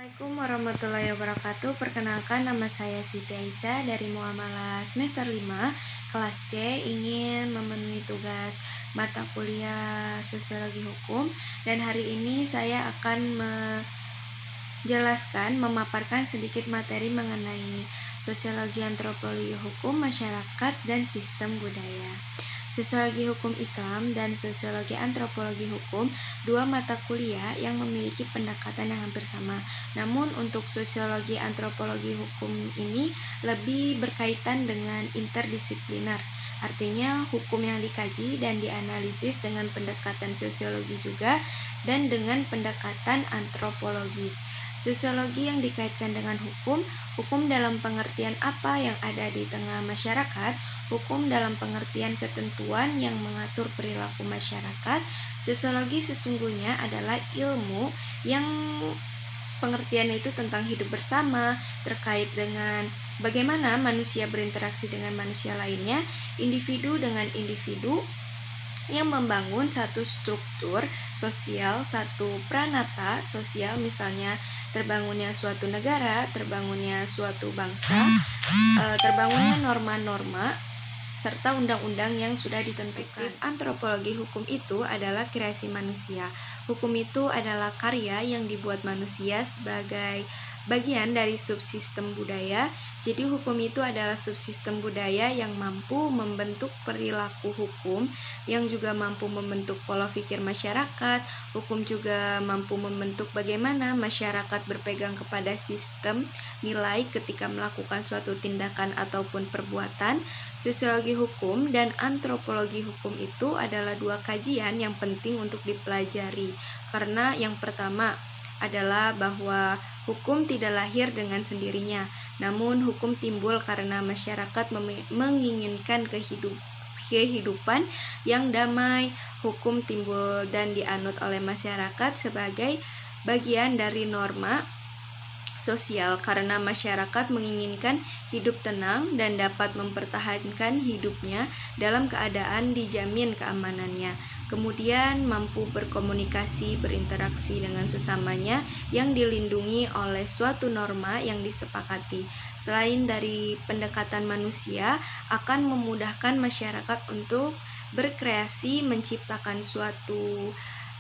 Assalamualaikum warahmatullahi wabarakatuh. Perkenalkan, nama saya Siti Aisyah dari Muamalah semester 5 kelas C, ingin memenuhi tugas mata kuliah Sosiologi Hukum, dan hari ini saya akan memaparkan sedikit materi mengenai Sosiologi Antropologi Hukum Masyarakat dan Sistem Budaya. Sosiologi Hukum Islam dan Sosiologi Antropologi Hukum, dua mata kuliah yang memiliki pendekatan yang hampir sama. Namun untuk Sosiologi Antropologi Hukum ini lebih berkaitan dengan interdisipliner. Artinya hukum yang dikaji dan dianalisis dengan pendekatan sosiologi juga dan dengan pendekatan antropologis. Sosiologi yang dikaitkan dengan hukum dalam pengertian apa yang ada di tengah masyarakat, hukum dalam pengertian ketentuan yang mengatur perilaku masyarakat. Sosiologi sesungguhnya adalah ilmu yang pengertiannya itu tentang hidup bersama, terkait dengan bagaimana manusia berinteraksi dengan manusia lainnya, individu dengan individu, yang membangun satu struktur sosial, satu pranata sosial, misalnya terbangunnya suatu negara, terbangunnya suatu bangsa, terbangunnya norma-norma serta undang-undang yang sudah ditentukan. Antropologi hukum itu adalah kreasi manusia. Hukum itu adalah karya yang dibuat manusia sebagai bagian dari subsistem budaya. Jadi hukum itu adalah subsistem budaya yang mampu membentuk perilaku hukum, yang juga mampu membentuk pola pikir masyarakat. Hukum juga mampu membentuk bagaimana masyarakat berpegang kepada sistem nilai ketika melakukan suatu tindakan ataupun perbuatan. Sosiologi hukum dan antropologi hukum itu adalah dua kajian yang penting untuk dipelajari, karena yang pertama adalah bahwa hukum tidak lahir dengan sendirinya, namun hukum timbul karena masyarakat menginginkan kehidupan yang damai. Hukum timbul dan dianut oleh masyarakat sebagai bagian dari norma sosial karena masyarakat menginginkan hidup tenang dan dapat mempertahankan hidupnya dalam keadaan dijamin keamanannya. Kemudian mampu berkomunikasi, berinteraksi dengan sesamanya yang dilindungi oleh suatu norma yang disepakati. Selain dari pendekatan manusia, akan memudahkan masyarakat untuk berkreasi, menciptakan suatu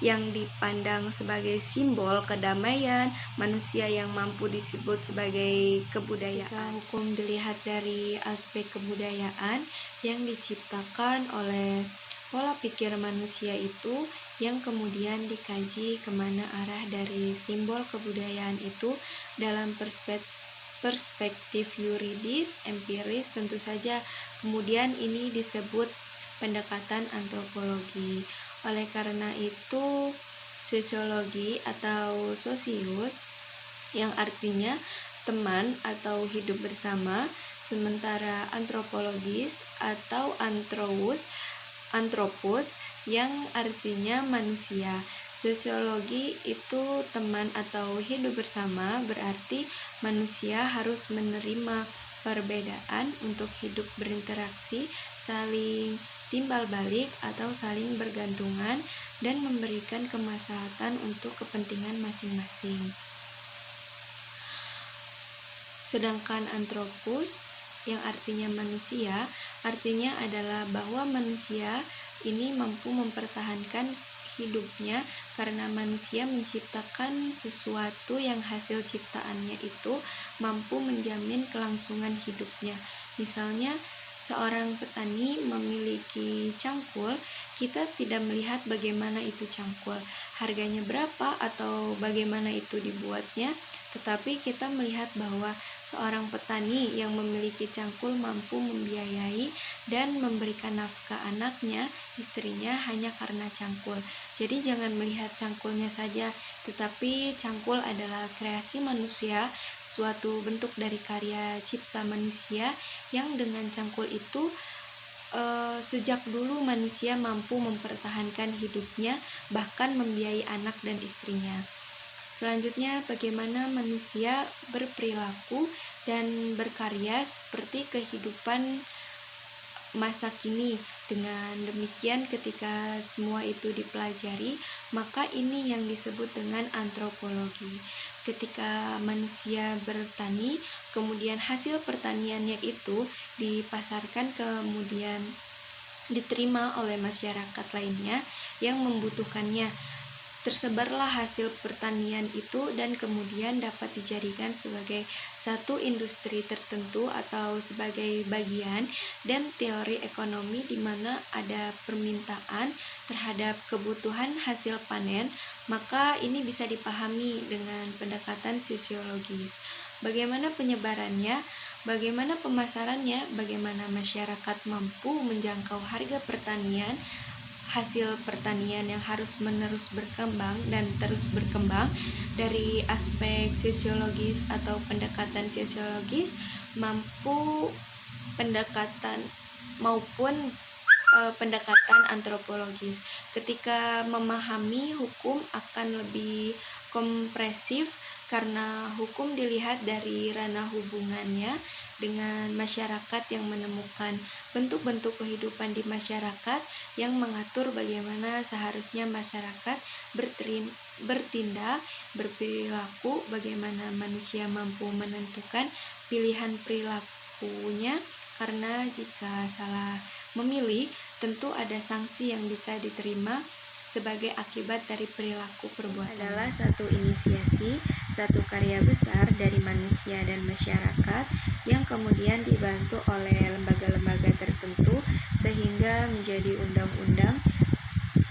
yang dipandang sebagai simbol kedamaian manusia yang mampu disebut sebagai kebudayaan. Jika hukum dilihat dari aspek kebudayaan yang diciptakan oleh pola pikir manusia itu, yang kemudian dikaji kemana arah dari simbol kebudayaan itu dalam perspektif yuridis, empiris tentu saja. Kemudian ini disebut pendekatan antropologi. Oleh karena itu, sosiologi atau sosius yang artinya teman atau hidup bersama, sementara antropologis atau antropus yang artinya manusia. Sosiologi itu teman atau hidup bersama, berarti manusia harus menerima perbedaan untuk hidup berinteraksi, saling timbal balik atau saling bergantungan, dan memberikan kemaslahatan untuk kepentingan masing-masing. Sedangkan antropus yang artinya manusia, artinya adalah bahwa manusia ini mampu mempertahankan hidupnya karena manusia menciptakan sesuatu yang hasil ciptaannya itu mampu menjamin kelangsungan hidupnya. Misalnya seorang petani memiliki cangkul, kita tidak melihat bagaimana itu cangkul, harganya berapa atau bagaimana itu dibuatnya, tetapi kita melihat bahwa seorang petani yang memiliki cangkul mampu membiayai dan memberikan nafkah anaknya, istrinya hanya karena cangkul. Jadi jangan melihat cangkulnya saja, tetapi cangkul adalah kreasi manusia, suatu bentuk dari karya cipta manusia yang dengan cangkul itu sejak dulu manusia mampu mempertahankan hidupnya, bahkan membiayai anak dan istrinya. Selanjutnya, bagaimana manusia berperilaku dan berkarya seperti kehidupan masa kini. Dengan demikian, ketika semua itu dipelajari, maka ini yang disebut dengan antropologi. Ketika manusia bertani, kemudian hasil pertaniannya itu dipasarkan, kemudian diterima oleh masyarakat lainnya yang membutuhkannya. Tersebarlah hasil pertanian itu dan kemudian dapat dijadikan sebagai satu industri tertentu atau sebagai bagian dan teori ekonomi di mana ada permintaan terhadap kebutuhan hasil panen, maka ini bisa dipahami dengan pendekatan sosiologis. Bagaimana penyebarannya, bagaimana pemasarannya, bagaimana masyarakat mampu menjangkau harga pertanian, hasil pertanian yang harus menerus berkembang dan terus berkembang dari aspek sosiologis atau pendekatan sosiologis mampu pendekatan maupun pendekatan antropologis. Ketika memahami hukum akan lebih kompresif karena hukum dilihat dari ranah hubungannya dengan masyarakat yang menemukan bentuk-bentuk kehidupan di masyarakat yang mengatur bagaimana seharusnya masyarakat bertindak, berperilaku, bagaimana manusia mampu menentukan pilihan perilakunya, karena jika salah memilih, tentu ada sanksi yang bisa diterima sebagai akibat dari perilaku perbuatan. Adalah satu inisiasi, satu karya besar dari manusia dan masyarakat yang kemudian dibantu oleh lembaga-lembaga tertentu sehingga menjadi undang-undang.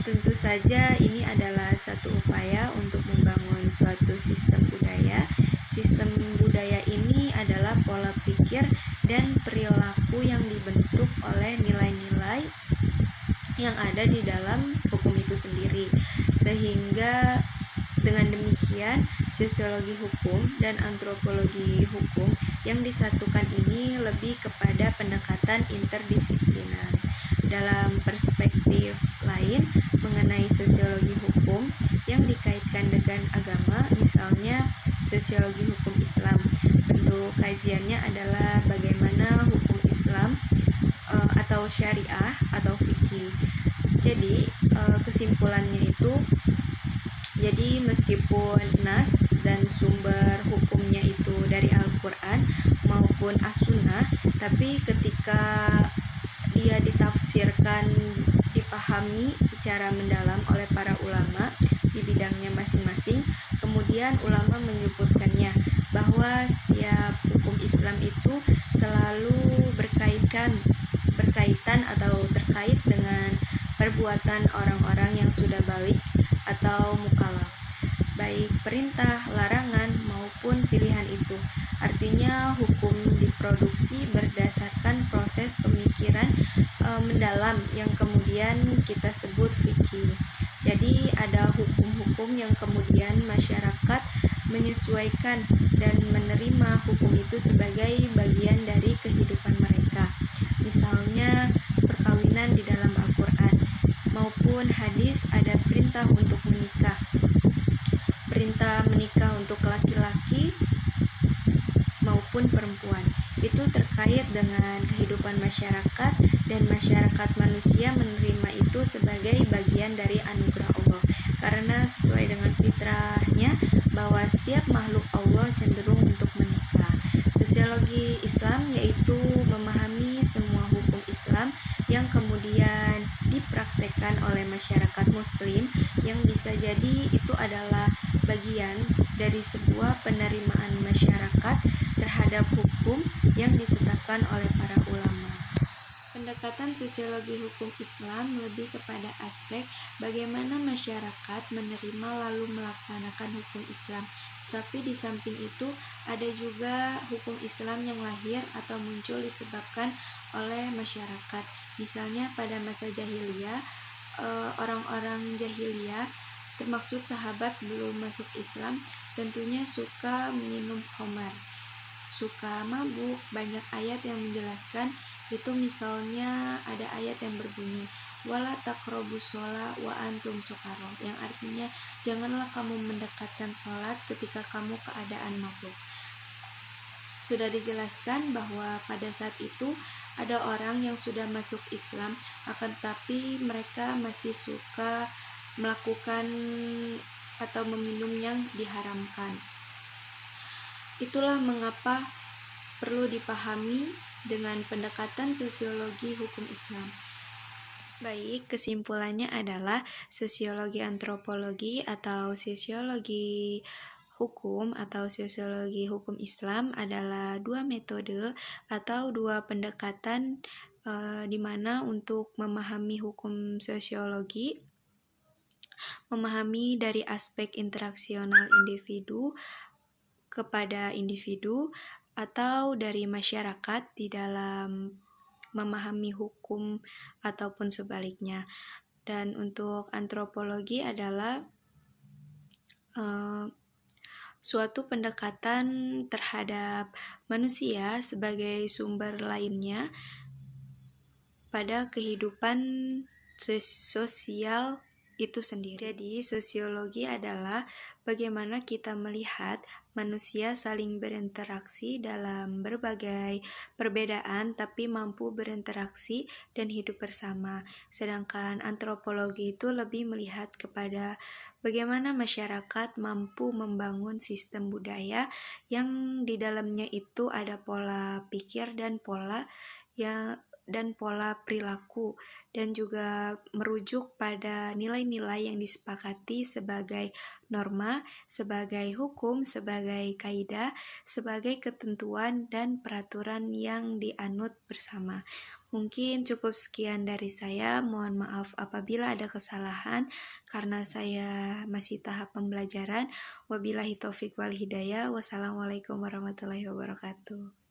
Tentu saja ini adalah satu upaya untuk membangun suatu sistem budaya. Sistem budaya ini adalah pola pikir dan perilaku yang dibentuk oleh nilai-nilai yang ada di dalam hukum itu sendiri. Sehingga dengan demikian, sosiologi hukum dan antropologi hukum yang disatukan ini lebih kepada pendekatan interdisiplinar. Dalam perspektif lain mengenai sosiologi hukum yang dikaitkan dengan agama, misalnya sosiologi hukum Islam, bentuk kajiannya adalah bagaimana hukum Islam atau syariah atau fikih. Jadi kesimpulannya itu, jadi meskipun nas dan sumber hukumnya itu dari Al-Quran maupun As-Sunnah, tapi ketika dia ditafsirkan, dipahami secara mendalam oleh para ulama di bidangnya masing-masing, kemudian ulama menyebutkannya bahwa setiap hukum Islam itu selalu berkaitan atau terkait dengan perbuatan orang-orang yang sudah balik atau mukallaf, baik perintah, larangan, maupun pilihan itu. Artinya hukum diproduksi berdasarkan proses pemikiran mendalam yang kemudian kita sebut fikih. Jadi ada hukum-hukum yang kemudian masyarakat menyesuaikan dan menerima hukum itu sebagai bagian dari kehidupan mereka. Misalnya perkawinan di dalam Al-Quran maupun hadis ada perintah untuk menikah. Perintah menikah untuk laki-laki maupun perempuan. Itu terkait dengan kehidupan masyarakat dan masyarakat manusia menerima itu sebagai bagian dari anugerah Allah. Karena sesuai dengan fitrahnya bahwa setiap makhluk Allah cenderung untuk menikah. Sosiologi Islam yaitu memahami semua hukum Islam yang kemudian dipraktekkan oleh masyarakat muslim yang bisa jadi itu adalah bagian dari sebuah penerimaan masyarakat terhadap hukum yang ditetapkan oleh para ulama. Pendekatan sosiologi hukum Islam lebih kepada aspek bagaimana masyarakat menerima lalu melaksanakan hukum Islam. Tapi di samping itu ada juga hukum Islam yang lahir atau muncul disebabkan oleh masyarakat. Misalnya pada masa jahiliyah, orang-orang jahiliyah termaksud sahabat belum masuk Islam tentunya suka minum khamar, suka mabuk. Banyak ayat yang menjelaskan itu, misalnya ada ayat yang berbunyi wala taqrabus sholat wa antum sukara, yang artinya janganlah kamu mendekatkan sholat ketika kamu keadaan mabuk. Sudah dijelaskan bahwa pada saat itu ada orang yang sudah masuk Islam, akan tetapi mereka masih suka melakukan atau meminum yang diharamkan. Itulah mengapa perlu dipahami dengan pendekatan sosiologi hukum Islam. Baik, kesimpulannya adalah sosiologi antropologi atau sosiologi hukum atau sosiologi hukum Islam adalah dua metode atau dua pendekatan di mana untuk memahami hukum sosiologi, memahami dari aspek interaksional individu kepada individu atau dari masyarakat di dalam memahami hukum ataupun sebaliknya. Dan untuk antropologi adalah suatu pendekatan terhadap manusia sebagai sumber lainnya pada kehidupan sosial itu sendiri. Jadi sosiologi adalah bagaimana kita melihat manusia saling berinteraksi dalam berbagai perbedaan tapi mampu berinteraksi dan hidup bersama. Sedangkan antropologi itu lebih melihat kepada bagaimana masyarakat mampu membangun sistem budaya yang di dalamnya itu ada pola pikir dan pola perilaku, dan juga merujuk pada nilai-nilai yang disepakati sebagai norma, sebagai hukum, sebagai kaidah, sebagai ketentuan dan peraturan yang dianut bersama. Mungkin cukup sekian dari saya, mohon maaf apabila ada kesalahan karena saya masih tahap pembelajaran. Wabillahi taufik wal hidayah. Wassalamualaikum warahmatullahi wabarakatuh.